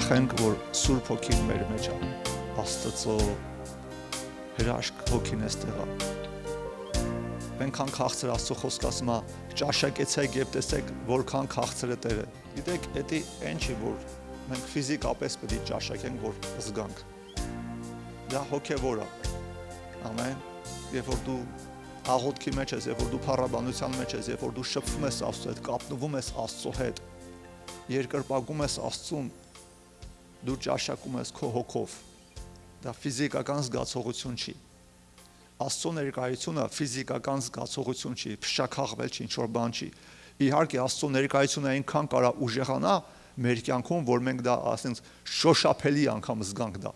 Կվախենք, որ Սուրբ Հոգին մեր մեջ է, Աստծո հրաշք Հոգին էստեղ է։ Այնքան քաղցր Աստծո խոսքը ասում է, ճաշակեցեք եւ տեսեք, որքան քաղցր է Տերը։ Գիտեք, դա այն չի, որ մենք ֆիզիկապես պետք է ճաշակենք, որ զգանք։ Դա հոգևոր է։ Ամեն։ Երբ որ դու աղոթքի մեջ ես, երբ որ դու փառաբանության մեջ ես, երբ որ դու շփվում ես Աստծո հետ, կապնվում ես Աստծո հետ, երկրպագում ես Աստծուն, դու ճաշակում ես քո հոգով։ Դա ֆիզիկական զգացողություն չի։ Աստծո ներկայությունը ֆիզիկական զգացողություն չի, փշաքաղվել չի, ինչ-որ բան չի։ Իհարկե Աստծո ներկայությունը այնքան կարա ուժեղանա մեր կյանքում, որ մենք դա ասենք շոշափելի անգամ զգանք դա։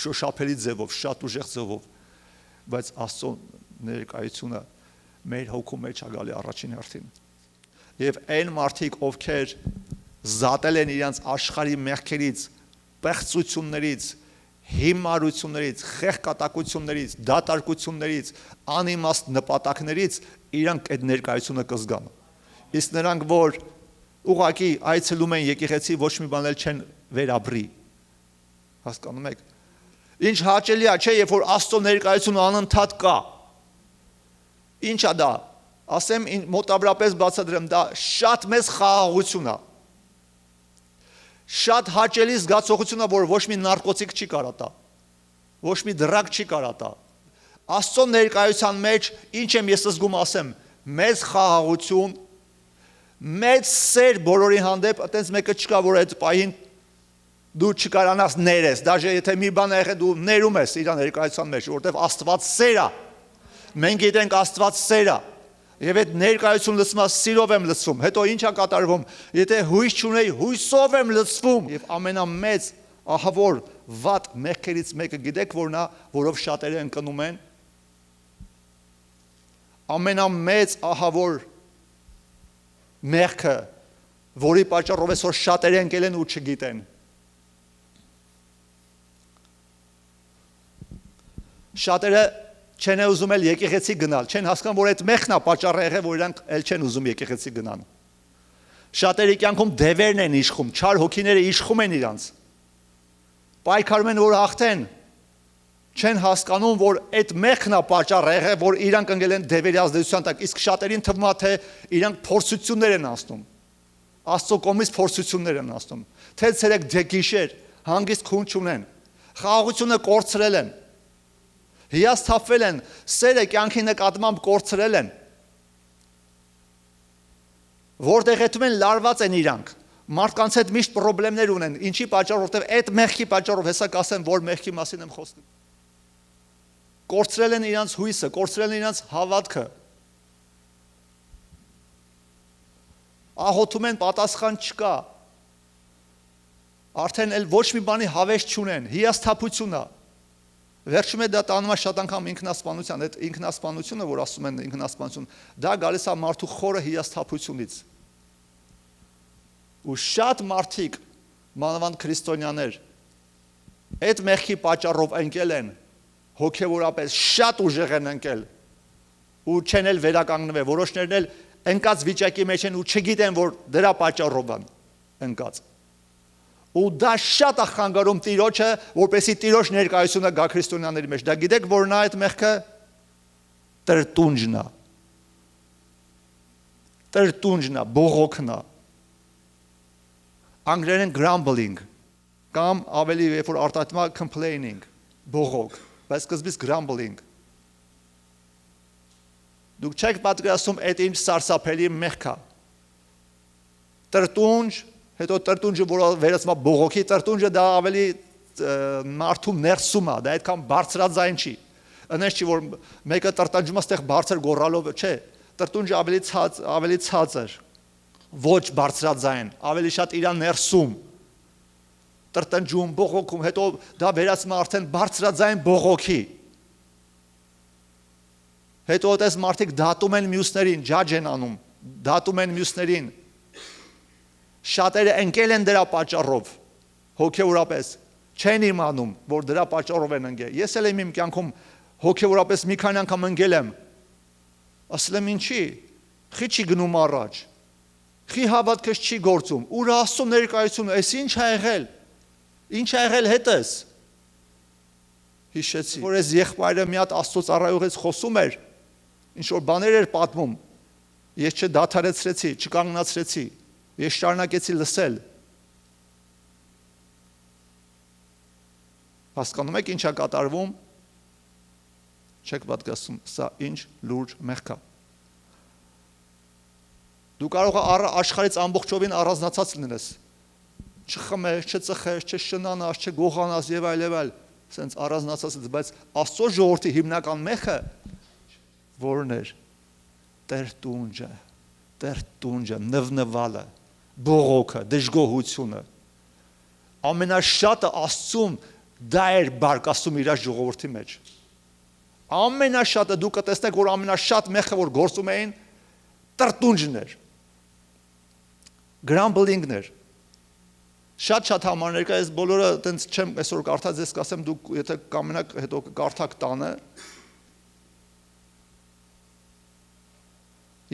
Շոշափելի ձևով, շատ ուժեղ ձևով, բայց Աստծո ներկայությունը մեր հոգու մեջ է գալի առաջին հերթին։ Եվ այն մարդիկ, ովքեր զատել են իրենց աշխարհի մեղքերից, պեղծություններից, հիմարություններից, խեղկատակություններից, դատարկություններից, անիմաստ նպատակներից, իրանք այդ ներկայությունը կզգան։ Իսկ նրանք, որ ուղղակի այցելում են եկեղեցի, ոչ մի բան էլ չեն վերաբրի։ Հասկանում եք։ Ինչ հաճելի է, չէ, երբ որ Աստծո ներկայությունը անընդհատ կա։ Ինչ է դա։ Ասեմ, մոտավորապես բացատրեմ, դա շատ մեծ խաղաղություն է։ Շատ հաճելի զգացողություն է, որ ոչ մի նարկոտիկ չի կարա տա։ Ոչ մի դրակ չի կարա տա։ Աստծո ներկայության մեջ ինչ եմ ես զգում ասեմ, մեծ խաղաղություն, մեծ սեր բոլորի հանդեպ, այտենց մեկը չկա, որ այդ պահին դու չկարանաս ներես, դաժե եթե մի բան ա եղել դու ներում ես իր ներկայության մեջ, որովհետև Աստված սեր է։ Մենք գիտենք Աստված սեր է։ Եվ այդ ներկայություն լցվում է, սիրով եմ լցվում, հետո ինչ է կատարվում, եթե հույս չունեի, հույսով եմ լցվում, եւ ամենամեծ ահավոր վատ մեղքերից մեկը գիտեք որն է, որով շատերը ընկնում են, ամենամեծ ահավոր մեղքը, որի պատճառով այսօր շատերը ընկել են ու չգիտեն։ Շատերը չեն ուզում էլ եկեղեցի գնալ, չեն հասկանում, որ այդ մեղքն է պատճառը եղել, որ իրանք էլ չեն ուզում եկեղեցի գնան։ Շատերի կյանքում դևերն են իշխում, չար հոգիները իշխում են իրանց։ Պայքարում են, որ հաղթեն, չեն հասկանում, որ այդ մեղքն է պատճառը եղել, որ իրանք ընկել են դևերի ազդեցության տակ, իսկ շատերին թվում է, թե իրանք փորձություններ են անցնում։ Աստծո կողմից փորձություններ են անցնում։ Թե ցերեկ դեգիշեր, հանգիստ քուն չունեն, խաղաղությունը կորցրել են։ Հիասթափվել են, սերը կյանքի նկատմամբ կորցրել են, որտեղ հետում են լարված են իրանք, մարդկանց հետ միշտ պրոբլեմներ ունեն, ինչի պատճառով, որտեղ այդ մեղքի պատճառով, հեսա կասեմ, որ մեղքի մասին եմ խոսնում, կորցրել են իրանց հույսը, կորցրել են իրանց հավատքը, աղոթում են, պատասխան չկա, արդեն էլ ոչ մի բանի հավես չունեն, հիասթափություն է, վերջում է դա տանում է շատ անգամ ինքնասպանության, այդ ինքնասպանությունը, որ ասում են ինքնասպանություն, դա գալիս է մարդու խորը հիասթափությունից։ Ու շատ մարդիկ, մանավանդ քրիստոնյաներ, այդ մեղքի պատճառով ընկել են, հոգևորապես շատ ուժեղ են ընկել, ու չեն էլ վերականգնվել, որոշներն էլ ընկած վիճակի մեջ են ու չգիտեն, որ դրա պատճառով են ընկած։ Ու դա շատ է խանգարում Տիրոջը, որպեսզի Տիրոջ ներկայությունը գա քրիստոնյաների մեջ։ Դա գիտեք որն է այդ մեղքը։ Տրտունջն է։ Տրտունջն է, բողոքն է։ Անգլերեն grumbling, կամ ավելի երբ որ արտահայտվում է complaining, բողոք, բայց սկզբից grumbling։ Դուք չեք պատկերացնում այդ ինչ սարսափելի մեղք է։ Տրտունջ, հետո տրտունջը, որ վերածվում է բողոքի, տրտունջը դա ավելի մարդու ներսում է, դա այդքան բարձրաձայն չի։ Այնպես չի, որ մեկը տրտանջում է ստեղ բարձր գոռալով, չէ, տրտունջը ավելի ցածր, ոչ բարձրաձայն, ավելի շատ իրան ներսում, տրտնջում, բողոքում, հետո դա վերածվում է արդեն բարձրաձայն բողոքի։ Հետո այդպես մարդիկ դատում են մյուսներին, ջաջ են անում, դատում են մյուսներին։ Շատերը ընկել են դրա պատճառով, հոգևորապես, չեն իմանում, որ դրա պատճառով են ընկել։ Ես էլ եմ իմ կյանքում հոգևորապես մի քանի անգամ ընկել եմ, ասել եմ ինչի, խի չի գնում առաջ, խի հավատքս չի գործում, ուր Աստծո ներկայությունը, այս ինչ ա եղել, Ինչ ա եղել հետս։ Հիշեցի, որ այս եղբայրը մի հատ Աստծո ծառայողից խոսում էր, ինչ որ բաներ էր պատմում։ Ես չդադարեցրեցի, չկանգնացրեցի։ Ես շարունակեցի լսել։ Հասկանում եք ինչ է կատարվում։ Չեք պատկասում, սա ինչ լուրջ մեղք է։ Դու կարող ես աշխարհից ամբողջովին առանձնացած լինես։ Չխմես, չծխես, չշնանաս, չգողանաս եւ այլ, սենց առանձնացած, բայց Աստծո ժողովրդի հիմնական մեղքը որն էր։ Տեր տունջը, նվնվալը, բողոքը, դժգոհությունը։ Ամենաշատը Աստծուն դա էր բարկասում իր ժողովրդի մեջ։ Ամենաշատը դու կտեսնեք, որ ամենաշատ մեղքը որ գործում էին տրտունջն էր։ Grumbling-ն էր։ Շատ համարներ կա, ես բոլորը տենց չեմ այսօր կարդած, ես կասեմ դուք եթե կամենաք հետո կարդաք տանը։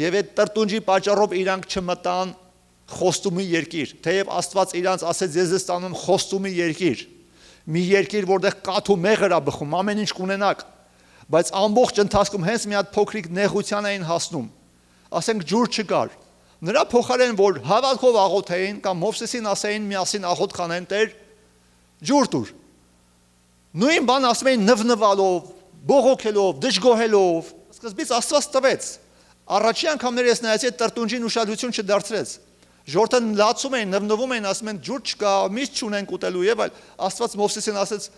Եվ այդ տրտունջի պատճառով իրանք չմտան խոստումի երկիր, թեև Աստված իրանց ասեց ես ես տանում խոստումի երկիր, մի երկիր որտեղ կաթ ու մեղր ա բխում, ամեն ինչ կունենաք, բայց ամբողջ ընթացքում հենց մի հատ փոքրիկ նեղության էին հասնում, ասենք ջուր չկար, նրա փոխարեն որ հավատքով աղոթեին կամ Մովսեսին ասեին միասին աղոթ կանեն Տեր ջուր տուր, նույն բան ասում էին նվնվալով, բողոքելով, դժգոհելով, սկզբից Աստված տվեց, առաջի անգամներ ես նայեցի այդ տրտունջին ուշադրություն չդարձրեց, ժողովուրդը լացում էին, նվնվում էին, ասում են ջուր չկա, միս չունենք ուտելու եւ այլ, Աստված Մովսեսին ասեց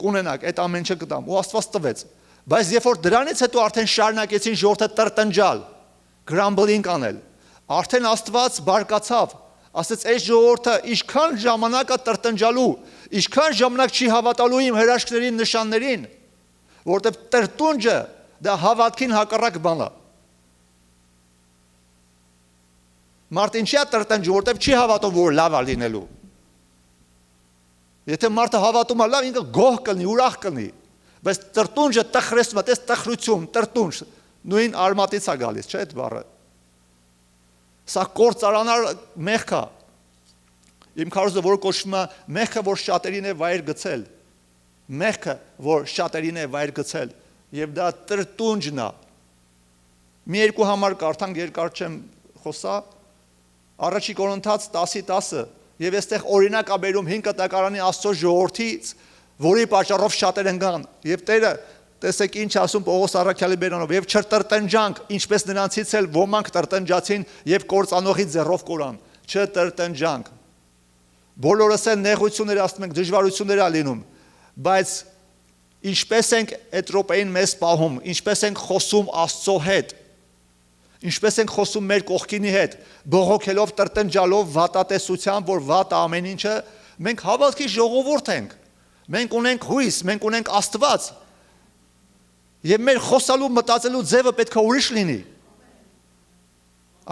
կունենաք, այդ ամեն ինչը կտամ, ու Աստված տվեց, բայց երբ որ դրանից հետո արդեն շարունակեցին ժողովուրդը տրտնջալ, grumbling անել, արդեն Աստված բարկացավ, ասեց այս ժողովուրդը ինչքան ժամանակ է տրտնջալու, ինչքան ժամանակ չի հավատալու իմ հրաշքներին, նշաններին, որտեղ տրտունջը դա հավատքին հակառակ բան է։ Մարդը ինչի է տրտնջում, որտեղ չի հավատում, որ լավ է լինելու։ Եթե մարդը հավատում է լավ, ինքը գոհ կլինի, ուրախ կլինի, բայց տրտունջը տխրեցնում է, տես տխրություն, տրտունջ, նույն արմատից է գալիս, չէ՞ այդ բառը։ Սա կործարանար մեղք է։ Իմ քարոզը որ կոչվում է մեղքը, որ շատերին է վայր գցել։ Մեղքը, որ շատերին է վայր գցել, եւ դա տրտունջն է։ Մի երկու համար կարդանք, երկար չեմ խոսա։ Առաջի Կորինթաց 10:10, եւ այստեղ օրինակ է բերում 5 կտակարանի Աստծո ժողովրդից, որի պատճառով շատեր ընկան, եւ Տերը տեսեք ինչ ասում Պողոս առաքյալի բերանով, եւ չտրտնջանք, ինչպես նրանցից էլ ոմանք տրտնջացին եւ կործանողի ձեռով կորան, չտրտնջանք։ Բոլորս էլ նեղություններ ասում ենք, դժվարություններ ա լինում, բայց ինչպես ենք այդ րոպեին մեզ պահում, ինչպես ենք խոսում Աստծո հետ, ինչպես ենք խոսում մեր կողքինի հետ, բողոքելով, տրտնջալով, վատատեսությամբ, որ վատ ամեն ինչը, մենք հավատքի ժողովուրդ ենք, մենք ունենք հույս, մենք ունենք Աստված, եւ մեր խոսալու մտածելու ձևը պետք է ուրիշ լինի։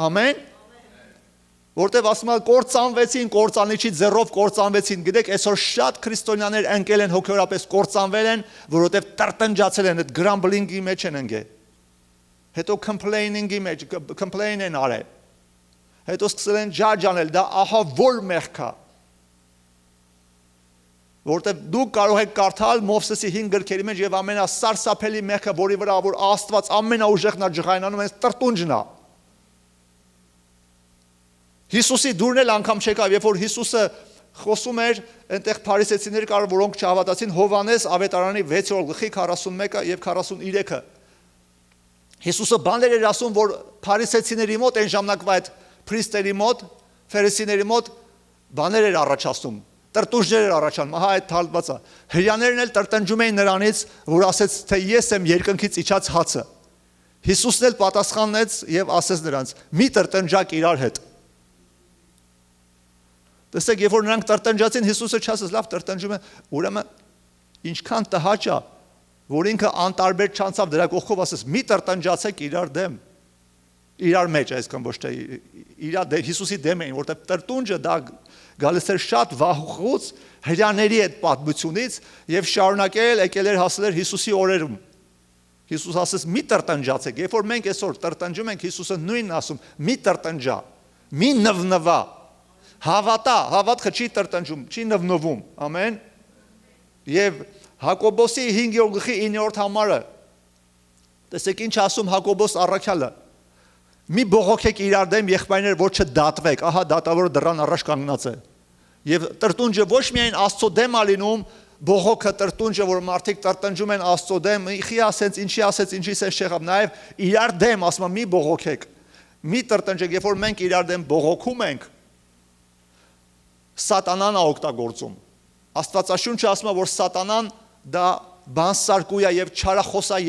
Ամեն։ Որտեւ ասում են կործանվեցին, կործանիչի ձեռով կործանվեցին, գիտեք, այսօր շատ քրիստոնյաներ ընկել են հոգեորապես կործանվել են, որովհետեւ տրտնջացել են, այդ grumbling-ի մեջ են ընկել։ Հետո complaining-ի մեջ, complain են արել։ Հետո սկսել են judge անել, դա ահա որ մեղք է։ Որտեւ դուք կարող եք կարդալ Մովսեսի 5 գրքերի մեջ եւ ամենասարսափելի մեղքը, որի վրա որ Աստված ամենաուժեղն է ջղայնանում, այս տրտունջն է։ Հիսուսի դուրն էլ անգամ չեկավ, երբ որ Հիսուսը խոսում էր, այնտեղ փարիսեցիներ կար, որոնք չհավատացին, Հովանես ավետարանի 6-րդ գլխի 41-ը եւ 43-ը։ Հիսուսը բաներ էր ասում, որ փարիսեցիների մոտ այն ժամանակվա այդ պրիստերի մոտ, ֆարիսիների մոտ բաներ էր առաջացնում, տրտունջներ էր առաջանում, ահա այդ թալված է։ Հրեաներն էլ տրտնջում էին նրանից, որ ասեց, թե ես եմ երկնքից իջած հացը։ Հիսուսն էլ պատասխանեց եւ ասեց նրանց. մի տրտնջակ իրար հետ։ Տեսեք, երբ որ նրանք տրտնջացին, Հիսուսը չասեց, լավ տրտնջում է, ուրեմն ինչքան տհաճ է, որ ինքը անտարբեր չանցավ դրա կողքով ասեց, մի տրտնջացեք իրար դեմ, իրար մեջ, այսքան ոչ թե իրար Հիսուսի դեմ էին, որտեղ տրտունջը դա գալիս էր շատ վախուց հրեաների այդ պատմությունից եւ շարունակել եկել էր հասել էր Հիսուսի օրերում։ Հիսուս ասեց, մի տրտնջացեք, երբ որ մենք այսօր տրտնջում ենք, Հիսուսը նույնն ասում, մի տրտնջա, մի նվնվա, Հավատքը չի տրտնջում, չի նվնվում, ամեն։ Եվ Հակոբոսի 5:9 համարը, տեսեք ինչ ասում Հակոբոս առաքյալը, մի բողոքեք իրար դեմ եղբայրներ, որ չդատվեք, ահա դատավորը դռան առաջ կանգնած է։ Եվ տրտունջը ոչ միայն Աստծո դեմ է լինում, բողոքը տրտունջը, որ մարդիկ տրտնջում են Աստծո դեմ, ինչի ասեց, ինչի սենց չեղավ, նաև իրար դեմ ասում մի բողոքեք, մի տրտնջեք, երբ որ մենք իրար դեմ բողոքում ենք, սատանան է օգտագործում։ Աստվածաշունչը ասում է, որ սատանան դա բանսարկու է եւ չարախոս է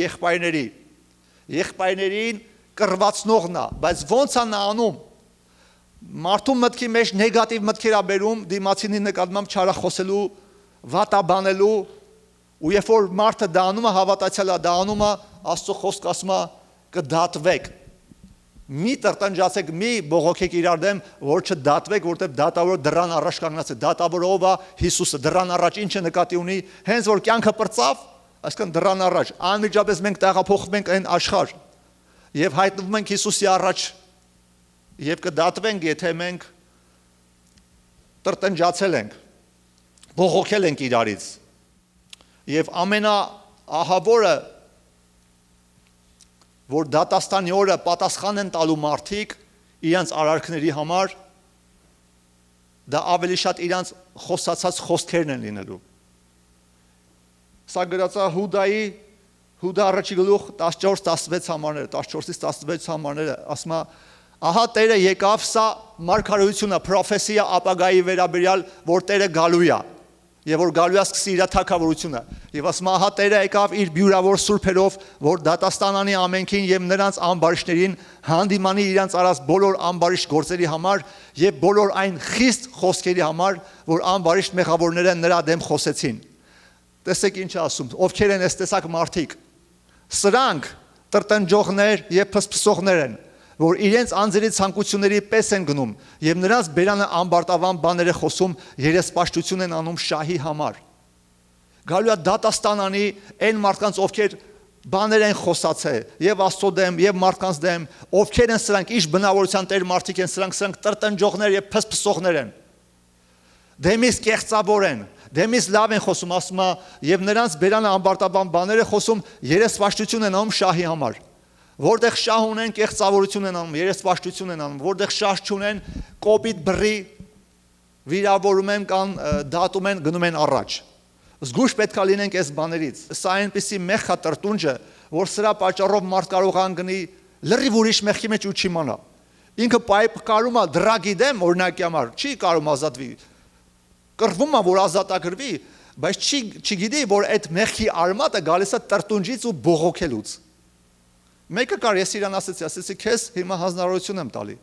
եղբայրներին կռվածնողն է, բայց ո՞նց է նա անում։ Մարդու մտքի մեջ նեգատիվ մտքեր է բերում դիմացինի նկատմամբ չարախոսելու, վատաբանելու, ու երբ որ մարդը դա անում է, հավատացյալը դա անում է, Աստծո խոսքը ասում է կդատվեք։ Մի տրտնջացեք, մի բողոքեք իրար դեմ, որ չդատվեք, որտեղ դատավորը դռան առաջ կանգնած է, դատավորը ով է, Հիսուսը, դռան առաջ ինչը նկատի ունի, հենց որ կյանքը պրծավ, այսինքն դռան առաջ, անմիջապես մենք տեղափոխվում ենք այն աշխարհ եւ հայտնվում ենք Հիսուսի առաջ եւ կդատվենք, եթե մենք տրտնջացել ենք, բողոքել ենք իրարից։ Եվ ամենաահավորը, որ դատաստանի օրը պատասխան են տալու մարդիկ իրենց արարքների համար, դա ավելի շատ իրենց խոսացած խոսքերն են լինելու։ Սա գրած է Հուդա առաջի գլուխ 14-16 համարները, 14-ից 16 համարները, ասում է, ահա Տերը եկավ, սա մարգարեությունը, պրոֆեսիա ապագայի վերաբերյալ, որ Տերը գալու է, եւ որ գալու է սկսի իր թագավորությունը։ Եվ ասում է, ահա Տերը եկավ իր բյուրավոր սուրբերով, որ դատաստանանի ամենքին եւ նրանց ամբարիշներին հանդիմանի իրենց արած բոլոր ամբարիշտ գործերի համար եւ բոլոր այն խիստ խոսքերի համար, որ ամբարիշտ մեղավորները նրա դեմ խոսեցին։ Տեսեք ինչ ասում, ովքեր են այս տեսակ մարդիկ։ Սրանք տրտնջողներ եւ փսփսողներ են, որ իրենց անձերի ցանկությունների պես են գնում եւ նրանց բերանը ամբարտավան բաներ է խոսում, երեսպաշտություն են անում շահի համար։ Գալու է դատաստանանի այն մարդկանց, ովքեր բաներ են խոսացել եւ Աստծո դեմ եւ մարդկանց դեմ, ովքեր են սրանք, ինչ բնավորության տեր մարդիկ են սրանք տրտնջողներ եւ փսփսողներ են։ Դեմից կեղծավոր են, դեմից լավ են խոսում, ասում է, եւ նրանց բերանը ամբարտավան բաներ է խոսում, երեսպաշտություն են անում շահի համար։ Որտեղ շահ ունեն, կեղծավորություն են անում, երեսպաշտություն են անում, որտեղ շահ չունեն, կոպիտ բռի վիրավորում են կամ դատում են, գնում են առաջ։ Զգույշ պետք է լինենք այս բաներից։ Սա այնպիսի մեղք է տրտունջը, որ սրա պատճառով մարդ կարող է անգնի լրիվ ուրիշ մեղքի մեջ ու չիմանա։ Ինքը պայփ կարում է դրագի դեմ, օրինակի համար, չի կարում ազատվի։ Կռվում է, որ ազատագրվի, բայց չգիտի, որ այդ մեղքի արմատը գալիս է տրտունջից ու բողոքելուց։ Մեկը կար, ես իրան ասեցի, քեզ հիմա հանձնարարություն եմ տալի։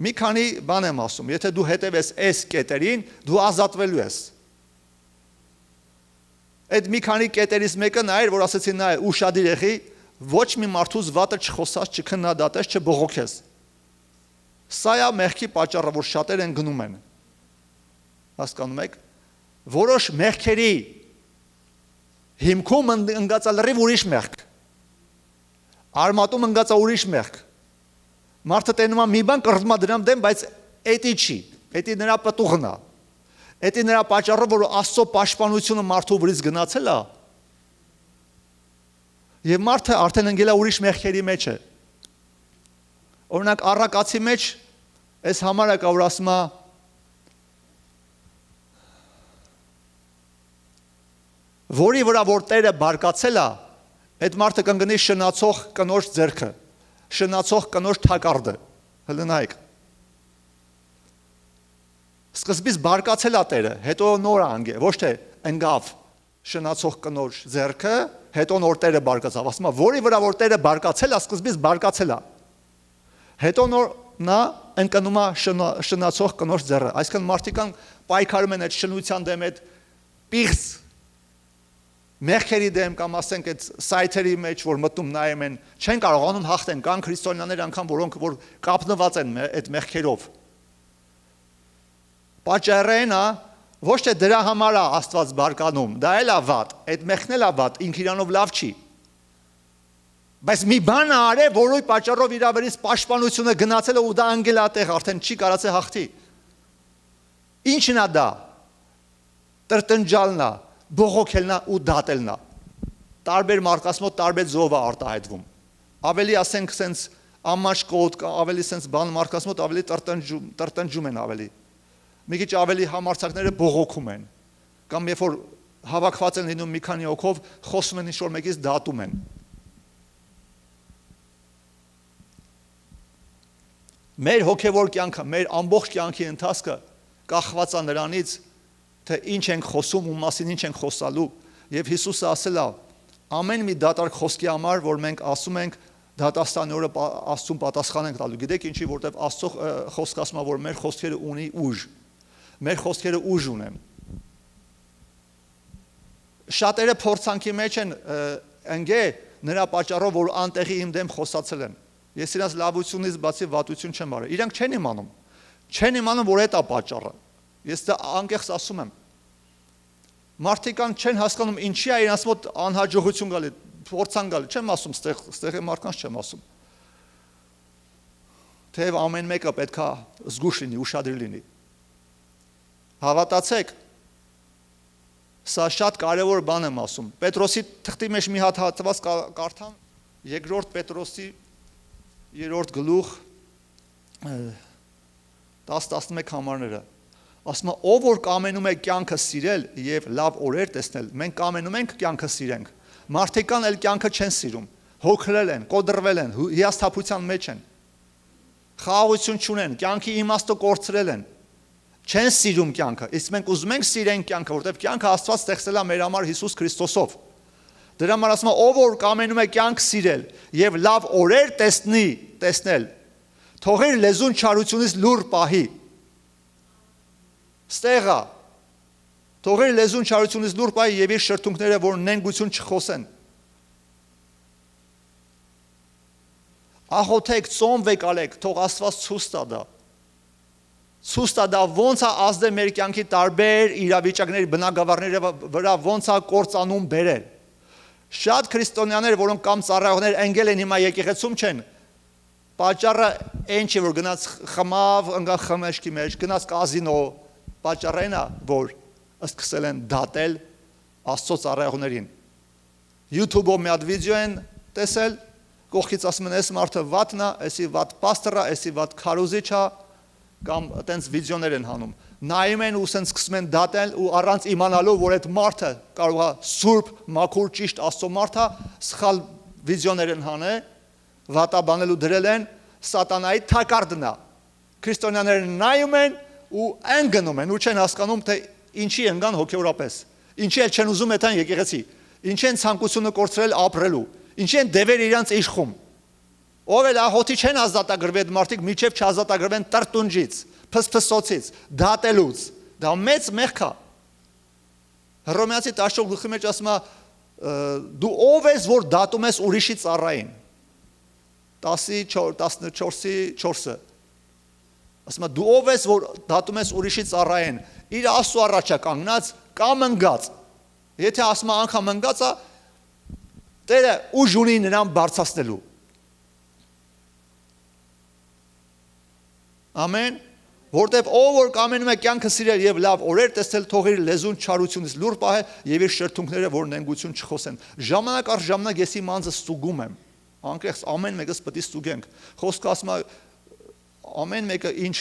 Մի քանի բան եմ ասում, եթե դու հետևես այս կետերին, դու ազատվելու ես։ Այդ մի քանի կետերից մեկը նա էր, որ ասեցի նա է ուշադիր եղի, ոչ մի մարդուց վատը չխոսած, չքննադատես, չբողոքես։ Սա է մեղքի պատճառը, որ շատեր են գնում են։ Հասկանում եք, որոշ մեղքերի հիմքում ընկած է լրիվ ուրիշ մեղք, արմատում ընկած է ուրիշ մեղք, մարդը տենում է մի բան, կռվում է դրան դեմ, բայց էդի չի, էդի նրա պտուղն է, էդի նրա պատճառով, որ Աստծո պաշտպանությունը մարդու վրից գնացել է, եւ մարդը արդեն ընկել է ուրիշ մեղքերի մեջ է։ Օրինակ առակացի մեջ այս համարը կա, որ ասում է որի վրա որ Տերը բարկացել է, այդ մարդը կընկնի շնացող կնոջ ձեռքը, շնացող կնոջ թակարդը, հլնայք։ Սկզբից բարկացել է Տերը, հետո նոր անգե, ոչ թե ընկավ շնացող կնոջ ձեռքը, հետո նոր Տերը բարկացավ, ասում է, որի վրա որ Տերը բարկացել է, սկզբից բարկացել է։ Հետո նոր նա ընկնում է շնացող կնոջ ձեռը, այսինքն մարդիկ պայքարում են այդ շնության դեմ, այդ պիղծ մեղքերի դեմ կամ ասենք այդ սայթերի մեջ, որ մտնում նայում են, չեն կարողանում հաղթեն, կան քրիստոնյաներ անգամ, որոնք որ կապնված են այդ մեղքերով։ Պատճառը այն է, ոչ թե դրա համար է Աստված բարկանում, դա էլ է վատ, այդ մեղքն էլ է վատ, ինքը իրանով լավ չի։ Բայց մի բան արել, որի պատճառով իր ավերից պաշտպանությունը գնացել է ու դա անգելատեղ արդեն չի կարացել հաղթի։ Ինչն է դա։ Տրտնջալն է, բողոքելն է ու դատելն է։ Տարբեր մարկասմոտ տարբեր ձով է արտահայտվում։ Ավելի ասենք սենց ամաչկոտ, ավելի սենց բան մարկասմոտ ավելի տրտնջում են ավելի։ Մի քիչ ավելի համարձակները բողոքում են։ Կամ երբ որ հավաքված են լինում մի քանի հոգով, խոսում են ինչ-որ մեկից դատում են։ Մեր հոգևոր կյանքը, մեր ամբողջ կյանքի ընթացքը կախված է նրանից, թե ինչ ենք խոսում ու մասին ինչ ենք խոսալու, եւ Հիսուսը ասել է, ամեն մի դատարկ խոսքի համար, որ մենք ասում ենք, դատաստանի օրը Աստծուն պատասխան ենք տալու։ Գիտեք ինչի, որտեվ Աստծո խոսքը ասում է, որ մեր խոսքերը ունի ուժ։ Մեր խոսքերը ուժ ունեն։ Շատերը փորձանքի մեջ են ընկե նրա պատճառով, որ անտեղի իմ դեմ խոսացել են։ Ես իրաց լավությունից բացի վատություն չեմ արել։ Իրանք չեն իմանում։ Չեն իմանում, որ դա պատճառը։ Ես դա անկեղծ ասում եմ։ Մարդիկան չեն հասկանում ինչի է իրանց մոտ անհաջողություն գալի, փորձան գալի։ Չեմ ասում, ստեղի մարդկանց չեմ ասում։ Թեև ամեն մեկը պետք է զգուշ լինի, ուշադիր լինի։ Հավատացեք, սա շատ կարևոր բան եմ ասում։ Պետրոսի թղթի մեջ մի հատ հատված կարդամ, երկրորդ Պետրոսի 3-րդ գլուխ 10-11 համարները, ասում է, ով որ կամենում է կյանքը սիրել և լավ օրեր տեսնել, մենք կամենում ենք կյանքը սիրենք, մարդիկան էլ կյանքը չեն սիրում, հոգրել են, կոդրվել են, հիասթափության մեջ են, խաղաղություն չունեն, կյանքի իմաստը կորցրել են, չեն սիրում կյանքը, իսկ մենք ուզում ենք սիրենք կյանքը, որտեղ կյանքը Աստված ստեղծել է մեր համար Հիսուս Քրիստոսով։ Դրա համար ասում է, ով որ կամենում է կյանք սիրել եւ լավ օրեր տեսնել, թող իր լեզուն չարությունից լուր պահի։ Ստեղա, թող իր լեզուն չարությունից լուր պահի եւ իր շրթունքները, որ նենգություն չխոսեն։ Աղոթեք, ծոմ վեկալեք, թող Աստված ցույց տա դա։ Ցույց տա դա ոնց է ազդել մեր կյանքի տարբեր իրավիճակների բնագավառների վրա, ոնց է կործանում բերել։ Շատ քրիստոնյաներ, որոնք կամ ծառայողներ ընկել են հիմա եկեղեցում չեն, պատճառը այն չէ, որ գնաց խմավ, ընկա խմեշքի մեջ, գնաց կազինո, պատճառը այն է, որ սկսել են դատել Աստծո ծառայողներին։ YouTube-ով մի հատ վիդեո են տեսել, կողքից ասում են, այս մարդը վատն է, էսի վատ պաստոր է, էսի վատ քարոզիչ է, կամ այտենց վիդեոներ են հանում։ Նայում են ու սենց սկսում են դատել ու առանց իմանալու, որ այդ մարդը կարող է սուրբ, մաքուր, ճիշտ Աստծո մարդ է, սխալ վիդեոներ են հանել, վատաբանելու դրել են, սատանայի թակարդն է։ Քրիստոնյաները նայում են ու այն գնում են ու չեն հասկանում, թե ինչի են գան հոգևորապես, ինչի էլ չեն ուզում այդան եկեղեցի, ինչի են ցանկությունը կորցրել ապրելու, ինչի են դևեր իրանց իշխում։ Ով էլ աղոթի չեն ազատագրվի այդ մարդիկ, միջև չազատագրվեն տրտունջից, փսփսոցից, դատելուց, դա մեծ մեղք է։ Հռոմեացի 14 գլխի մեջ ասում է, դու ով ես, որ դատում ես ուրիշի ծառային։ 14:4 ասում է, դու ով ես, որ դատում ես ուրիշի ծառային, իր Աստծո առաջ է կանգնած կամ ընկած։ Եթե ասում է անգամ ընկած է, Տերը ուժ ունի նրան բարձրացնելու։ Ամեն, որտեվ ով որ կամենում է կյանքը սիրել եւ լավ օրեր տեսնել, թող իր լեզուն չարությունից լուր պահե եւ իր շրթունքները, որ նենգություն չխոսեն։ Ժամանակ առ ժամանակ ես իմ անձը ստուգում եմ։ Անկեղծ ամեն մեկս պետք է ստուգենք։ Խոսքը ասում է ամեն մեկը ինչ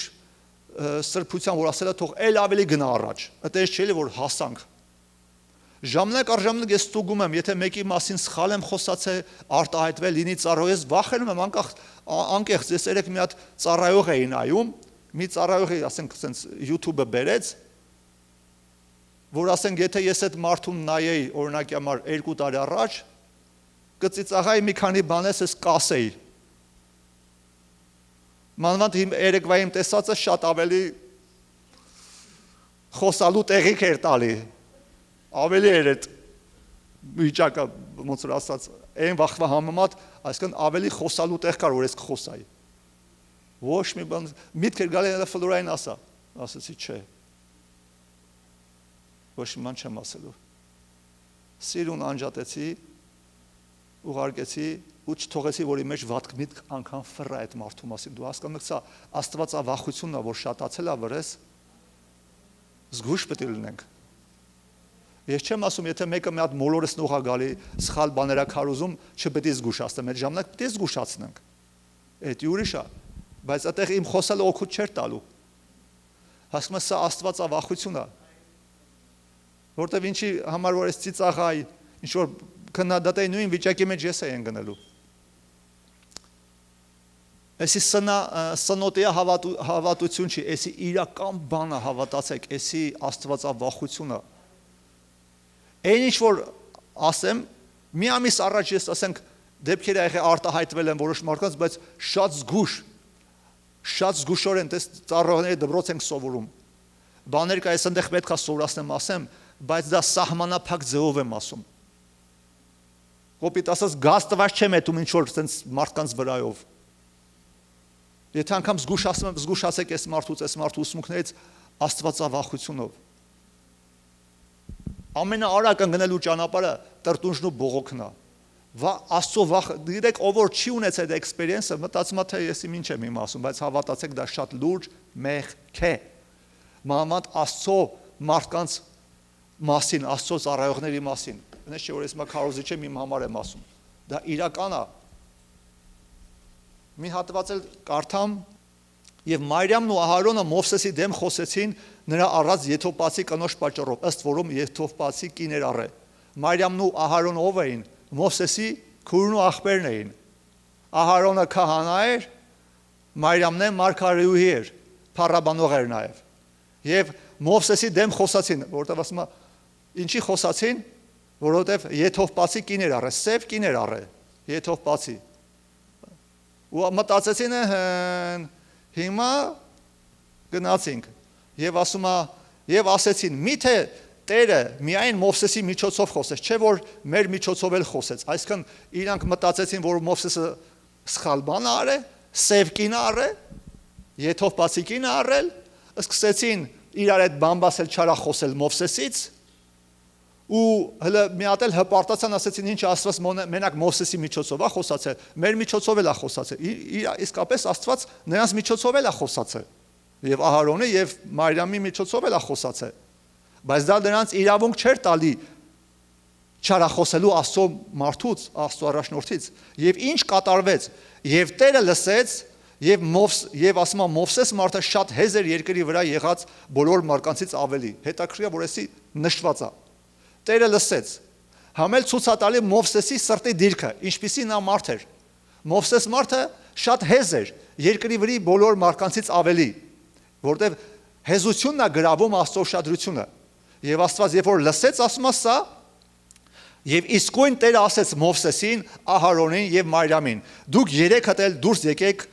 սրբության որ ասել է, թող ել ավելի գնա առաջ։ Այդպես չէ՞ որ հասանք։ Ժամանակ առ ժամանակ ես ստուգում եմ, եթե մեկի մասին սխալ եմ խոսացել, արտահայտվել, լինի ծառայող, ես վախենում եմ անկեղծ, ես երեք մի հատ ծառայող էի նայում, մի ծառայողի, ասենք, sense YouTube-ը բերեց, որ ասենք, եթե ես այդ մարդուն նայեի, օրինակի համար 2 տարի առաջ, կծիծաղայի մի քանի բանես ես կասեի։ Մանավանդ երեկվա իմ տեսածը շատ ավելի խոսալու տեղիք էր տալի։ Ավելի էր այդ վիճակը, ոնց որ ասած, այն վախվա համեմատ, այսինքն ավելի խոսալու տեղ կար, որ ես կխոսայի։ Ոչ մի բան, միտք էր գալի ֆլորային ասա, ասացի չէ։ Ոչ մի բան չեմ ասելու։ Սիրուն անջատեցի, ուղարկեցի ու չթողեցի, որ իմ մեջ վատ միտք անգամ ֆռա այդ մարդու մասին։ Դու հասկանում ես, սա աստվածավախությունն է, որ շատացել է վրես, զգույշ պետք է լինենք։ Ես չեմ ասում, եթե մեկը մի հատ մոլորեսնող է գալի, սխալ բաներ է քարոզում, չպետք է զգուշացնեմ, այդ ժամանակ պետք է զգուշացնենք։ Այդ ուրիշ է, բայց այդտեղ իմ խոսալը օգուտ չէր տալու։ Հասկանում ես, սա աստվածավախություն է։ Որտեվ ինչի համար որ այս ծիծաղայի, ինչ որ քննադատայի նույն վիճակի մեջ ես եմ գնալու։ Էսի սնոտիա հավատություն չի, էսի իրական բանը հավատացեք, էսի աստվածավախությունը։ Այն ինչ որ ասեմ, մի ամիս առաջ ես ասենք դեպքեր եղել արտահայտվել են որոշ մարդկանց, բայց շատ զգուշորեն դες ծառայողների դպրոց ենք սովորում։ Բաներ կա, ես այնտեղ պետք է սովորացնեմ, ասեմ, բայց դա սահմանափակ ձևով եմ ասում։ Կոպիտ ասած գազ տված չեմ ետում ինչ որ sense մարդկանց վրայով։ Եթե անգամ զգուշացեք այս մարդու ուսմունքներից աստվածավախությունով։ Ամենաարագ ընկնելու ճանապարհը տրտունջն ու բողոքն է։ Աստծո վախ, դիտեք, ով որ չի ունեցել այդ էքսպերիենսը, մտածում է թե ես ինչ եմ իմ ասում, բայց հավատացեք, դա շատ լուրջ մեղք է։ Մանավանդ Աստծո մարդկանց մասին, Աստծո ծառայողների մասին։ Այնպես չէ որ ես մա քարոզիչ եմ, իմ համար եմ ասում։ Դա իրական է։ Մի հատված էլ կարդամ, եւ Մարիամն ու Ահարոնը Մովսեսի դեմ խոսեցին նրա առած եթովպացի կնոջ պատճառով, ըստ որում եթովպացի կիներ առե։ Մարիամն ու Ահարոնը ով էին։ Մովսեսի քուրն ու աղբերն էին։ Ահարոնը քահանա էր, Մարիամն է մարգարեուհի էր, փառաբանող էր նաև։ Եվ Մովսեսի դեմ խոսացին, որտեղ ասում է, ինչի խոսացին, որովհետև եթովպացի կիներ առե, սև կիներ առե, եթովպացի։ Ու մտածեցին հիմա գնացինք եւ ասում է եւ ասեցին միթե Տերը միայն Մովսեսի միջոցով խոսեց, չէ որ մեր միջոցով էլ խոսեց, այսինքն իրանք մտածեցին որ Մովսեսը սխալ բան արե, սև կին արե, եթովպացի կին արել, սկսեցին իրար այդ բամբասել չարախոսել Մովսեսից ու հələ մի հատ էլ հպարտացան ասեցին ինչ Աստված մենակ Մովսեսի միջոցով է խոսացել, մեր միջոցով էլ է խոսացել, իսկապես Աստված նրանց միջոցով էլ է խոսացել, եւ Ահարոնի եւ Մարիամի միջոցով էլ է խոսացել, բայց դա նրանց իրավունք չէր տալի չարախոսելու Աստծո մարդուց, Աստծո առաջնորդից, եւ ինչ կատարվեց, եւ Տերը լսեց, եւ ասում է Մովսես մարդը շատ հեզեր երկրի վրա եղած բոլոր մարկանցից ավելի, հետաքրքիր է որ էսի նշված է Տերը լսեց, համել ցուցատալի Մովսեսի սրտի դիրքը, ինչպիսի նա մարդ էր։ Մովսես մարդը շատ հեզ էր, երկրի վրի բոլոր մարկանցից ավելի, որտեղ հեզությունն է գրավում Աստծո ուշադրությունը։ Եվ Աստված երբ որ լսեց, ասում է սա, եւ իսկույն Տերը ասեց Մովսեսին, Ահարոնին եւ Մարիամին. դուք երեք հատ էլ դուրս եկեք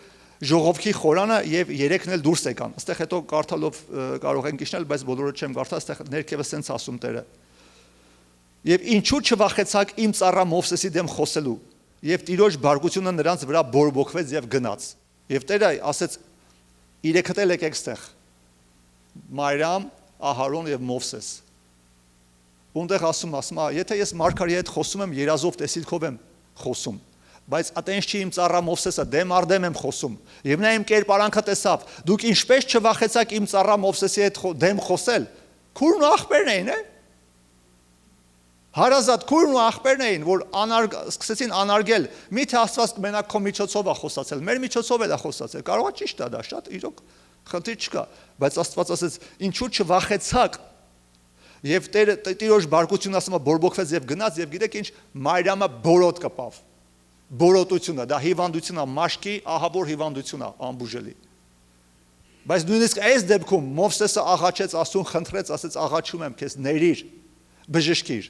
ժողովքի խորանը եւ երեքն էլ դուրս եկան։ Այստեղ հետո կարդալով կարող ենք իջնել, բայց բոլորը չեմ կարդա, այստեղ ներքևը սենց ասում Տերը։ Եվ ինչու չվախեցաք իմ ծառա Մովսեսի դեմ խոսելու, եւ Տիրոջ բարգությունը նրանց վրա բորբոքվեց եւ գնաց։ Եվ Տերը ասեց. իրեք հատ եկեք ստեղ։ Մարիամ, Ահարոն եւ Մովսես։ Ունդեղ ասում, եթե ես մարգարեի հետ խոսում եմ, երազով տեսիլքով եմ խոսում, բայց այտենց չի իմ ծառա Մովսեսը, դեմ արդեմ եմ խոսում։ Եվ նա իմ կերպարանքը տեսավ, դուք ինչպես չվախեցաք իմ ծառա Մովսեսի հետ դեմ խոսել։ Քուրն ու աղբերն էին, Հարազատ քուրն ու աղբերն էին, որ սկսեցին անարգել, միթե Աստված մենակ քո միջոցով է խոսացել, մեր միջոցով էլ է խոսացել, կարող է ճիշտ է դա, շատ իրոք խնդիր չկա, բայց Աստված ասեց, ինչու չվախեցաք, եւ Տիրոջ բարգությունը ասում է բորբոքվեց եւ գնաց եւ գիտեք ինչ, Մարիամը բորոտ կպավ, բորոտությունը, դա հիվանդություն է, մաշկի ահավոր հիվանդություն է, անբուժելի։ Բայց նույնիսկ այս դեպքում Մովսեսը աղաչեց Աստծուն, խնդրեց, ասեց աղաչում եմ քեզ, ներիր, բժշկիր։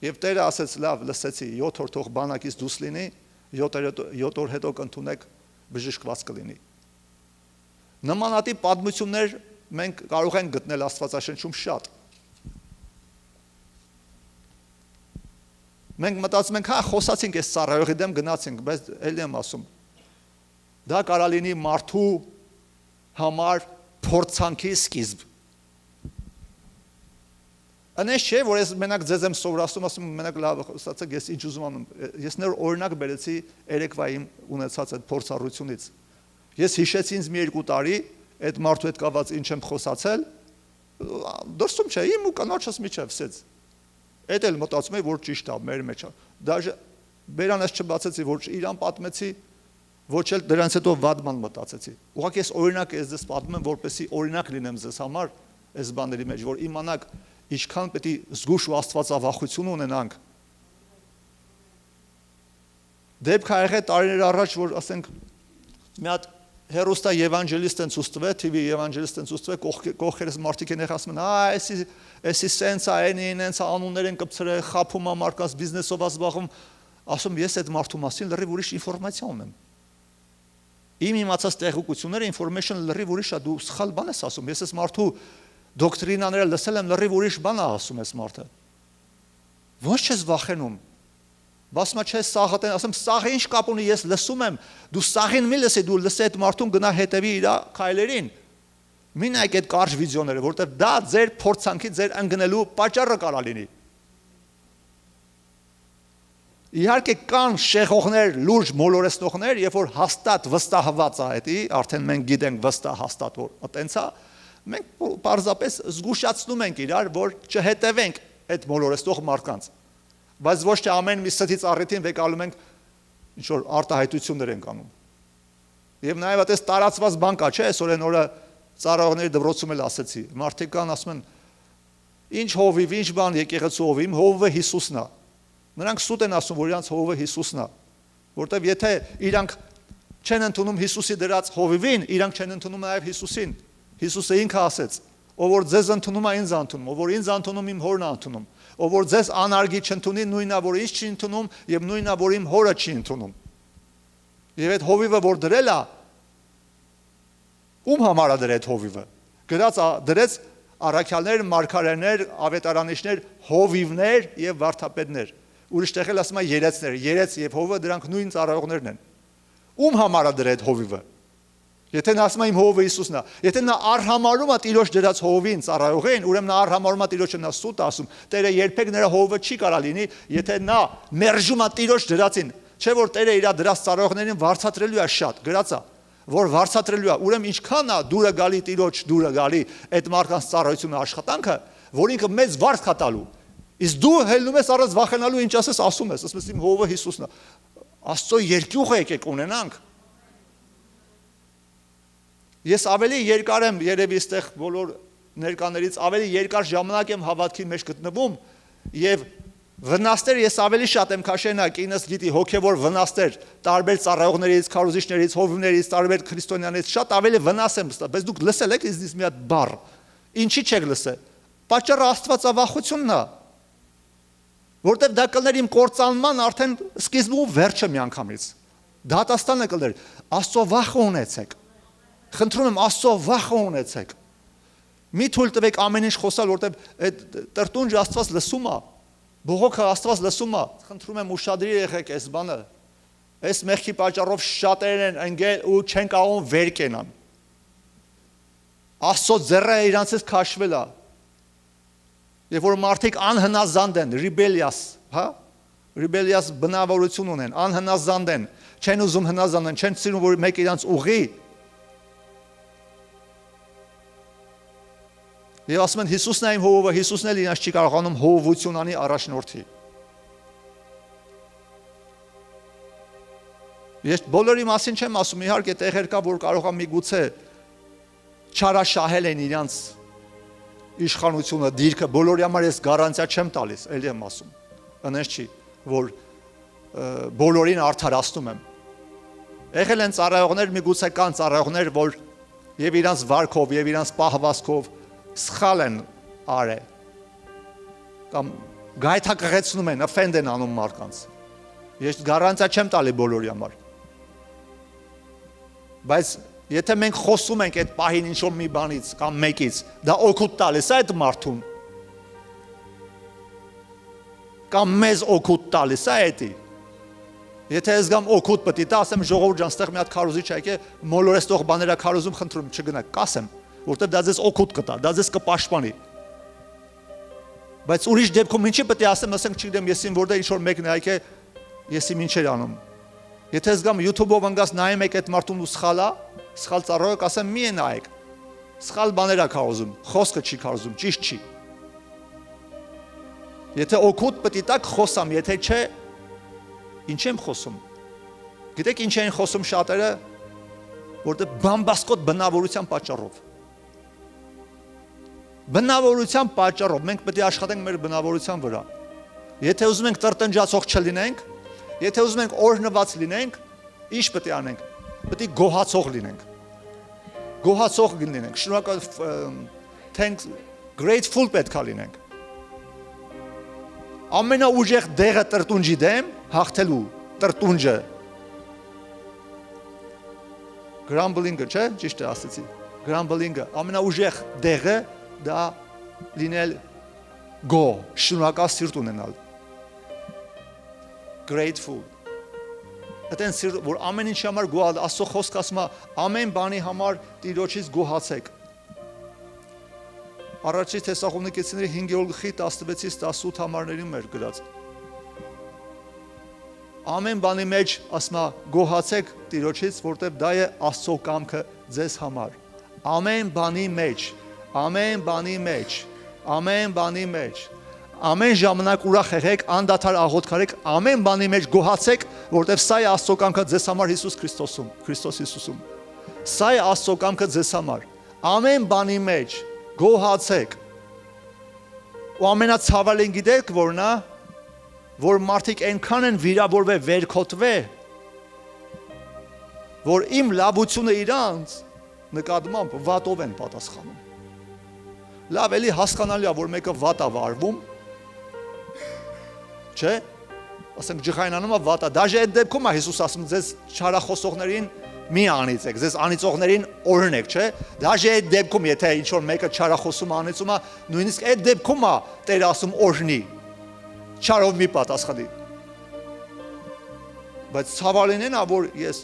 Եվ Տերը ասեց, լավ, լսեցի, 7 օր թող բանակից դուրս լինի, 7 օր հետո կընդունեք բժշկված կլինի։ Նմանատիպ պատմություններ մենք կարող ենք գտնել Աստվածաշնչում շատ։ Մենք մտածում ենք, հա, խոսացինք այս ծառայողի դեմ գնացինք, բայց էլի եմ ասում։ Դա կարա լինի մարդու համար փորձանքի սկիզբ։ Անես չէ, որ ես մենակ ձեզ եմ սովորացնում, ասում մենակ լավ, ստացեք ես ինչ ուզում անում։ Ես նոր օրինակ բերեցի երեկվա իմ ունեցած այդ փորձառությունից։ Ես հիշեցի ինձ մի 2 տարի այդ մարդու հետ կապված ինչ եմ խոսացել, դրսում չէ, իմ ու կանոջս միջև սեց։ Այդ էլ մտածում եմ, որ ճիշտ է, մեր մեջ է։ Դաժե բերանս չբացեցի, որ իրան պատմեցի, ոչ էլ դրանից հետո վատ բան մտածեցի։ Ուղղակի ես օրինակ ես ձեզ պատմում եմ, որպեսզի օրինակ լինեմ ձեզ համար այս բաների մեջ, որ իմանաք ինչքան պետք է զգուշ ու աստվածավախություն ունենանք։ Դեպք ա եղել տարիներ առաջ, որ ասենք մի հատ հերոստա եվանջելիստ են ցույց տվել, TV եվանջելիստ են ցույց տվել, կողքերս մարդիկ են եղած ասում են, էսի սենս է, այնց անուններ են կպցրել, խափում է մարդկանց բիզնեսով զբաղվում, ասում ես այդ մարդու մասին լրիվ ուրիշ ինֆորմացիա ունեմ։ Իմ իմացած տեղեկությունները information լրիվ ուրիշ է, դու սխալ բան ես ասում, ես այս մարդու դոկտրինաները լսել եմ լրիվ ուրիշ բան է ասում այս մարդը։ Ոնց չես վախենում։ Բասմա չես սաղատեն, ասում սաղը ինչ կապ ունի, ես լսում եմ, դու սաղին մի լսի, դու լսի այդ մարդուն գնա հետևի իր քայլերին։ Մի նայեք այդ կարճ վիդեոները, որտեղ դա ձեր փորձանքի, ձեր ընկնելու պատճառը կարա լինի։ Իհարկե կան շեղողներ, լուրջ մոլորեցնողներ, երբ որ հաստատ վստահված է դա, արդեն մենք գիտենք վստահ հաստատ որ այտենց է, մենք պարզապես զգուշացնում ենք իրար, որ չհետևենք այդ մոլորեցնող մարդկանց։ Բայց ոչ թե ամեն մի ստից առիթին վեկալում ենք ինչ որ արտահայտություններ ենք անում։ Եվ նաև այդպես տարածված բան կա, չէ՞, այսօրեն օրը ծառայողների դպրոցում էլ ասեցի, մարդիկ կան ասում են ինչ հովիվ, ինչ բան եկեղեցու հովիվ, հովը Հիսուսն է։ Նրանք սուտ են ասում, որ իրանց հովը Հիսուսն է, որտեվ եթե իրանք չեն ընդունում Հիսուսի դրած հովիվին, իրանք չեն ընդունում նաև Հիսուսին։ Հիսուսը ինքը ասեց, ով որ ձեզ ընդունում է ինձ ընդունում, ով որ ինձ ընդունում իմ հորն է ընդունում, ով որ ձեզ անարգի չընդունի, նույնն է որ ինձ չի ընդունում եւ նույնն է որ իմ հորը չի ընդունում։ Եվ այդ հովիվը որ դրել է, ում համար է դրել այդ հովիվը։ Դրեց առաքյալներ, մարգարեներ, ավետարանիչներ, հովիվներ եւ վարդապետներ։ Ուրիշ տեղ էլ ասում է երեցներ, երեց եւ հովը դրանք նույն ծառայողներն են։ Ում համար է դրել այդ հովիվը։ Եթե նա ասում է իմ հովը Հիսուսն է, եթե նա արհամարում է Տիրոջ դրած հովին ծառայողին, ուրեմն նա արհամարում է Տիրոջը, նա սուտ ասում, Տերը երբեք նրա հովը չի կարա լինի, եթե նա մերժում է Տիրոջ դրածին, չէ որ Տերը իր դրած ծառայողներին վարձատրելու է շատ, գրած է, որ վարձատրելու է, ուրեմն ինչքան է դուրը գալի Տիրոջ դուրը գալի այդ մարդկանց ծառայությունը աշխատանքը, որ ինքը մեծ վարձ կա տալու։ Իսկ դու հելնում ես առանց վախենալու ինչ ասում ես իմ հովը Հիսուսն է։ Աստծո երկյուղը եկեք ունենանք։ Ես ավելի երկար եմ երևի այստեղ բոլոր ներկաներից ավելի երկար ժամանակ եմ հավատքի մեջ գտնվում եւ վնասներ ես ավելի շատ եմ քաշենա կինս գիտի հոգեվոր վնասներ տարբեր ծառայողներից, քարոզիչներից, հովիվներից, տարբեր քրիստոնյաներից շատ ավելի վնաս եմ ստա, բայց դուք լսել եք ինձ մի հատ բառ։ Ինչի՞ չեք լսել։ Պատճառը աստվածավախությունն է։ Որտեւ դա կլներ իմ կործանման արդեն սկիզբը ու վերջը միանգամից։ Դատաստանը կլներ։ Աստծո վախը ունեցեք։ Խնդրում եմ Աստծո վախը ունեցեք։ Մի թույլ տվեք ամեն ինչ խոսալ, որտեվ այդ տրտունջ Աստված լսում է, բողոքը Աստված լսում է։ Խնդրում եմ ուշադրի եղեք այս բանը։ Այս մեղքի պատճառով շատերն են ընկել ու չեն կարող վեր կենան։ Աստծո ձեռը իրանցից քաշվել է։ Եվ որ մարդիկ անհնազանդ են, rebellious, հա? Rebellious բնավորություն ունեն, անհնազանդ են, չեն ուզում հնազանդեն, չեն սիրում որ մեկ իրանց ուղի։ Եվ ասում են Հիսուսն է իմ հովը, Հիսուսն էլ իրանց չի կարողանում հովություն անի առաջնորդի։ Ես բոլորի մասին չեմ ասում, իհարկե տեղեր կա, որ կարող է միգուցե չարաշահել են իրանց իշխանությունը, դիրքը, բոլորի համար ես գարանտիա չեմ տալիս, էլի եմ ասում։ Այնպես չի, որ բոլորին արդարացնում եմ։ Եղել են ծառայողներ, միգուցե կան ծառայողներ, որ եւ իրանց վարքով եւ իրանց պահվածքով սխալ են արել կամ գայթակղեցնում են, offend են անում մարդկանց։ Ես գարանտիա չեմ տալի բոլորի համար։ Բայց եթե մենք խոսում ենք այդ պահին ինչ-որ մի բանից կամ մեկից, դա օգուտ տալիս է այդ մարդուն։ Կամ մեզ օգուտ տալիս է էդի։ Եթե ես գամ օգուտ պետք է տա, ասեմ ժողովուրդ ջան, ստեղ մի հատ քարոզիչ եկե, մոլորեցնող բաներ է քարոզում, խնդրում չգնաք, կասեմ, որտեղ դա ձեզ օգուտ կտա, դա ձեզ կպաշտպանի։ Բայց ուրիշ դեպքում ինչի պետք է ասեմ, ասենք չգիտեմ, ես ին որտեղ ինչ-որ մեկն այք է, ես իմ ինչ էր անում։ Եթե զգամ YouTube-ով ընկած նայեմ եք այդ մարդուն ու սխալ ծառայեք, ասեմ մի է նայեք։ Սխալ բաներ ա քարոզում, խոսքը չի քարոզում, ճիշտ չի։ Եթե օգուտ պետք է տակ խոսամ, եթե չէ, ինչ եմ խոսում։ Գիտեք ինչ են խոսում շատերը, որտեղ բամբասկոտ բնավորության պատճառով։ Բնավորության պատճառով մենք պետք է աշխատենք մեր բնավորության վրա։ Եթե ուզում ենք տրտնջացող չլինենք, եթե ուզում ենք օրհնված լինենք, ինչ պետք է անենք։ Պետք է գոհացող լինենք։ Գոհացող լինենք, շնորհակալ thanks grateful պետք է լինենք։ Ամենաուժեղ դեղը տրտունջի դեմ հաղթելու տրտունջը grumbling-ը, չէ՞, ճիշտ է ասացի։ Grumbling-ը ամենաուժեղ դեղը դա լինել գո, շնորհակալ սիրտ ունենալ։ Grateful։ Այդեն սիրտ, որ ամեն ինչի համար գոհալ, Աստծո խոսքը ասում է, ամեն բանի համար Տիրոջից գոհացեք։ Առաջի Թեսաղոնիկեցիների 5-րդ գլխի 16-ից 18 համարներում էր գրած։ Ամեն բանի մեջ ասում է գոհացեք Տիրոջից, որտեղ դա է Աստծո կամքը ձեզ համար։ Ամեն բանի մեջ, ամեն բանի մեջ, ամեն բանի մեջ, ամեն ժամանակ ուրախ եղեք, անդադար աղոթքարեք, ամեն բանի մեջ գոհացեք, որտեղ սա է Աստծո կամքը ձեզ համար Հիսուս Քրիստոսում, Քրիստոս Հիսուսում։ Սա է Աստծո կամքը ձեզ համար։ Ամեն բանի մեջ գոհացեք։ Ու ամենացավալին գիտեք որն է, որ մարդիկ այնքան են վիրավորվել, վերքոթվել, որ իմ լավությունը իրանց նկատմամբ վատով են պատասխանում։ Լավ, էլի հասկանալի է, որ մեկը վատ է վարվում, չէ՞, ասենք ջղայնանում է վատ է, դաժե այդ դեպքում է Հիսուս ասում ձեզ չարախոսողներին մի անիծեք, ձեզ անիծողներին օրհնեք, չէ՞, դաժե այդ դեպքում, եթե ինչ-որ մեկը չարախոսում անիծում է, նույնիսկ այդ դեպքում է Տերը ասում օրհնի, չարով մի պատասխանի։ Բայց ցավալին են, որ ես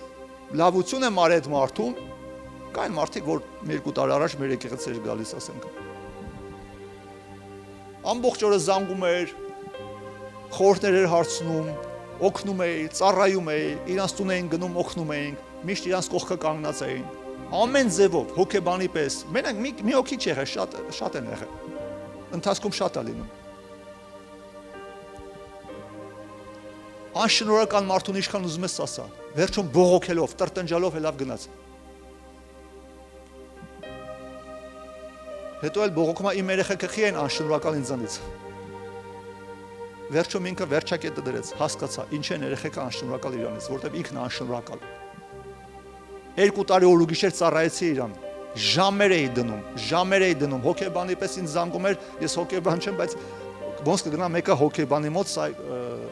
լավություն եմ արել այդ մարդուն, կային մարդիկ, որ 2 տարի առաջ մեր եկեղեցի էր գալիս, ասենք։ Ամբողջ օրը զանգում էր, խորհուրդներ էր հարցնում, օգնում էի, ծառայում էի, իրանց տուն էին գնում, օգնում էինք, միշտ իրանց կողքը կանգնած էին։ Ամեն ձևով, հոգեբանի պես։ Մենակ մի հոգի չէ, շատ են եղել։ Ընթացքում շատ է լինում։ Անշնորհական մարդուն ինչքան ուզում ես ասա, վերջում բողոքելով, տրտնջալով է լավ գնաց։ Հետո էլ բողոքում է իմ երեխեքը խի են անշնորհակալ ինձանից։ Վերջում ինքը վերջակետը դրեց, հասկացա, ինչ են երեխեքը անշնորհակալ իրանից, որտեղ ինքն է անշնորհակալ։ 2 տարի օր ու գիշեր ծառայեցի իրան, ժամեր էի դնում, հոգեբանի պես ինձ զանգում էր, ես հոգեբան չեմ, բայց ոնց կգնա մեկը հոգեբանի մոտ,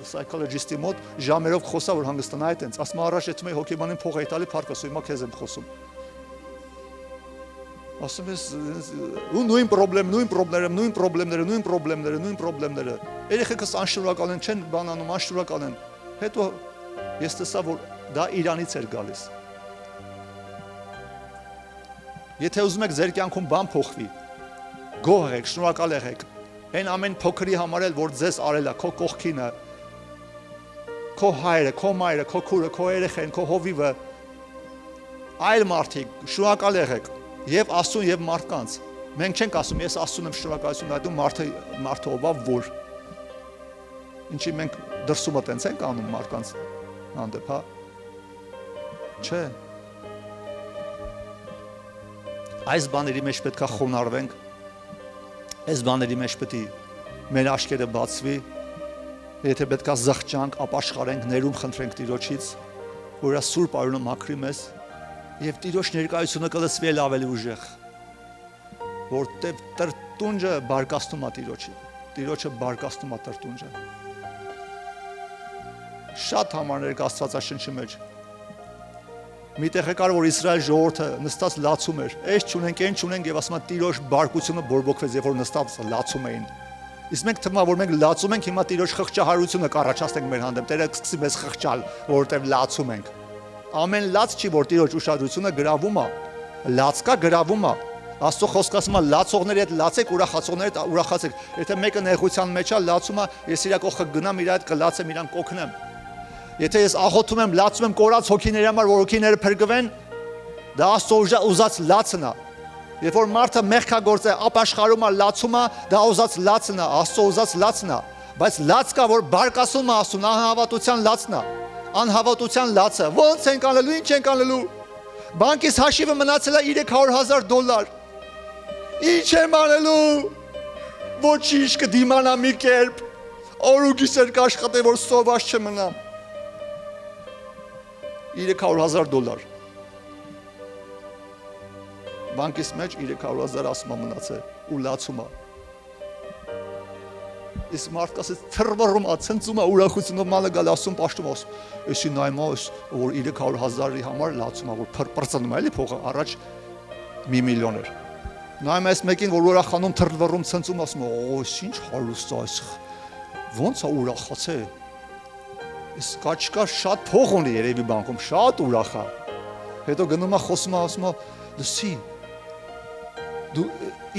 psychologist-ի մոտ, ժամերով խոսա, որ հանգստանա այդտենց, ասում առաջ էթում էի հոգեբանին փող էի տալի, փառք ասում, հիմա քեզ եմ խոսում։ Ասում ես, նույն պրոբլեմները։ Երեխեքս անշնորհակալ են, չեն բանանում, անշնորհակալ են։ Հետո ես տեսա, որ դա իրանից էր գալիս։ Եթե ուզում եք ձեր կյանքում բան փոխվի, գոհ եղեք, շնորհակալ եղեք։ Այն ամեն փոքրի համար էլ, որ ձեզ արել է, քո կողքինը, քո հայրը, քո մայրը, քո քուրը, քո երեխեն, քո հովիվը, այլ մարդիկ, շնորհակալ եղեք, եւ Աստծուն եւ մարդկանց։ Մենք չենք ասում, ես Աստծուն եմ շնորհակալություն հայտնում, մարդը ով է որ։ Ինչի մենք դրսումը տենց ենք անում մարդկանց հանդեպ, հա։ Չէ։ Այս բաների մեջ պետք է խոնարհվենք։ Այս բաների մեջ պետք է մեր աչքերը բացվի, եթե պետք է զղջանք, ապաշխարենք, ներում խնդրենք Տիրոջից, որ Իր սուրբ արյունը մաքրի մեզ, եւ Տիրոջ ներկայությունը կլսվի էլ ավելի ուժեղ, որտեղ տրտունջը բարկացնում է Տիրոջը բարկացնում է տրտունջը։ Շատ համարներ կա Աստվածաշնչի մեջ։ Միտեղ եկար, որ Իսրայել ժողովուրդը նստած լացում էր, այս չունենք, այն չունենք եւ ասում են Տիրոջ բարկությունը բորբոքվեց, երբ որ նստած լացում էին։ Իսկ մենք թվում է, որ մենք լացում ենք, հիմա Տիրոջ խղճահարությունը կառաջացնենք մեր հանդեպ, Տերը կսկսի մեզ խղճալ, որովհետեւ լացում ենք։ Ամեն լաց չի, որ Տիրոջ ուշադրությունը գրավում է, լաց կա գրավում է, Աստծո խոսքը ասում է լացողների հետ լացեք, ուրախացողների հետ ուրախացեք։ Եթե մեկը նեղության մեջ է, լացում է, ես իր կողքը գնամ, իր հետ կլացեմ, իրան կօգնեմ։ Եթե ես աղոթում եմ, լացում եմ կորած հոգիների համար, որ հոգիները փրկվեն, դա Աստծո ուզած լացն է։ Երբ որ մարդը մեղքագործ է, ապաշխարում է, լացում է, դա ուզած լացն է, Աստծո ուզած լացն է։ Բայց լաց կա, որ բարկասում է Աստծուն, անհավատության լացն է։ Անհավատության լացը։ Ո՞նց ենք անելու, ինչ ենք անելու։ Բանկից հաշիվը մնացել է $300,000։ Ինչ եմ անելու։ Ոչինչ կդիմանա մի կերպ։ Օր ու գիշեր կաշխատեմ, որ սոված չմնամ։ $300,000։ Բանկից մեջ $300,000 ասում է մնացել ու լացում է։ Իսկ մարդը ասեց թռվռում է, ցնծում է ուրախությունով մանը գալ ասում պաշտում ասում։ Էսի նայում է, որ $300,000-ի համար լացում է, որ պրծնում է, էլի փողը առաջ $1 միլիոն էր։ Նայում ես մեկին, որ ուրախանում, թռվռում, ցնծում ասում, ինչ հարուստ է, ոնց է ուրախացել։ Իսկ կաչկա շատ փող ունի երևի բանկում, շատ ուրախ է։ Հետո գնում է խոսում է, ասում է, լսի, դու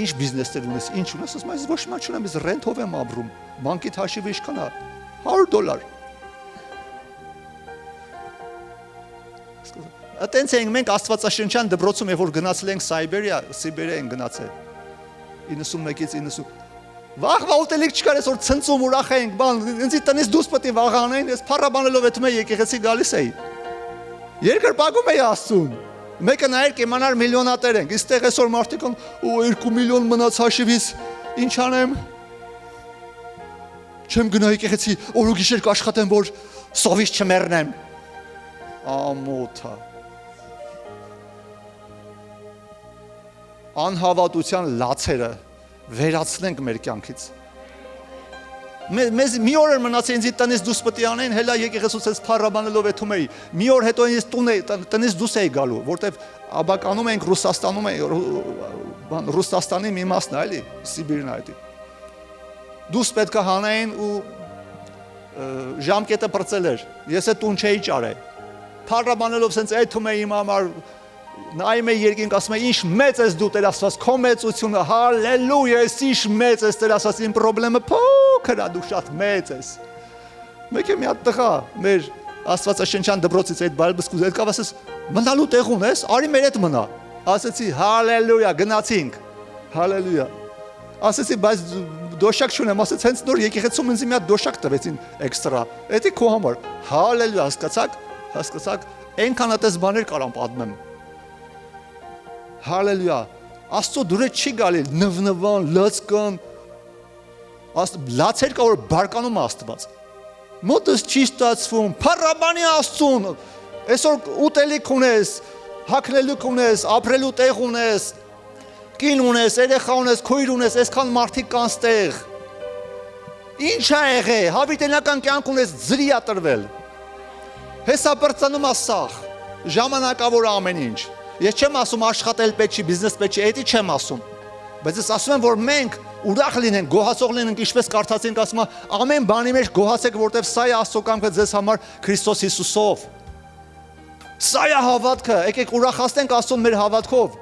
ինչ բիզնեսներ ունես, ինչ ունես, ասում ես ոչ մի չունեմ, ես ռենտով եմ ապրում, բանկի հաշիվը ինչքան է, $100։ Այտենց ենք մենք Աստվածաշնչյան դպրոցում, երբ որ գնացել ենք Սիբերիա ենք գնացել 91-ից 90 Վաղվա ուտելիք չկար, այսօր ցնծում ուրախ ենք, բան, ինձ տնից դուրս պետք է վաղանային, ես փառաբանելով այդ մե եկեղեցի գալիս էի։ Երկրպագում էի Աստծուն։ Մեկը նայեր կիմանար միլիոնատեր ենք, իստեղ այսօր մարդիկ ան, 2 միլիոն մնաց հաշիվից, ինչ անեմ։ Չեմ գնա եկեղեցի, օր ու գիշեր կաշխատեմ, որ սովից չմեռնեմ։ Ամոթա։ Անհավատության լացերը վերացնենք մեր կյանքից։ Մեզ մի օր մնացել ինձ տնից դուրս պետք է անեն, հելա եկեղեցուց ես փառաբանելով եթում էի։ Մի օր հետո ես տնից դուրս էի գալու, որտեվ աբականում ենք Ռուսաստանում Ռուսաստանի մի մասն է, էլի, Սիբիրն է։ Դուրս պետք է հանային ու ժամկետը պրծել էր։ Ես այդ տուն չէի ճարել։ Փառաբանելով սենց եթում էի իմ համար նայում էի երկինք, ասում էի, ինչ մեծ ես դու Տեր Աստված, քո մեծությունը, հալելույա, ինչ մեծ ես Տեր Աստված, իմ խնդրեմը փոքր է, դու շատ մեծ ես։ Մեկ է մի հատ տղա մեր Աստվածաշնչյան դպրոցից այդ բալբսկուզ այդ կավ ասես, մնալու տեղ ունես, արի մեր հետ մնա։ Ասեցի, հալելույա, գնացինք։ Հալելույա։ Ասեցի, բայց դոշակ չունեմ, ասեց, հենց նոր եկեղեցում ինձ մի հատ դոշակ տվեցին էքստրա։ Էդի քո համար։ Հալելույա, հասկացաք, այնքան այդպես բաներ կարամ պատմեմ։ Հալելույա, Աստծո դուրը չի գալի նվնվան, լացկան, լացեր կա, որ բարկանում Աստված, մոտս չի ստացվում, փառաբանի Աստծուն, այսօր ուտելիք ունես, հագնելիք ունես, ապրելու տեղ ունես, կին ունես, երեխա ունես, քույր ունես, այսքան մարդիկ կան ստեղ, ինչ է եղել, հավիտենական կյանք ունես, ձրի է տրվել, հեսա բրծանում է սաղ, ժամանակավոր ամեն ինչ, ես չեմ ասում աշխատել պետք չի, բիզնես պետք չի, էդի չեմ ասում, բայց ես ասում եմ, որ մենք ուրախ լինենք, գոհացող լինենք, ինչպես կարդացինք ասում, ամեն բանի մեջ գոհացեք, որտև սա է Աստծո կամքը ձեզ համար Քրիստոս Հիսուսով։ Սա է հավատքը, եկեք ուրախացնենք Աստծուն մեր հավատքով։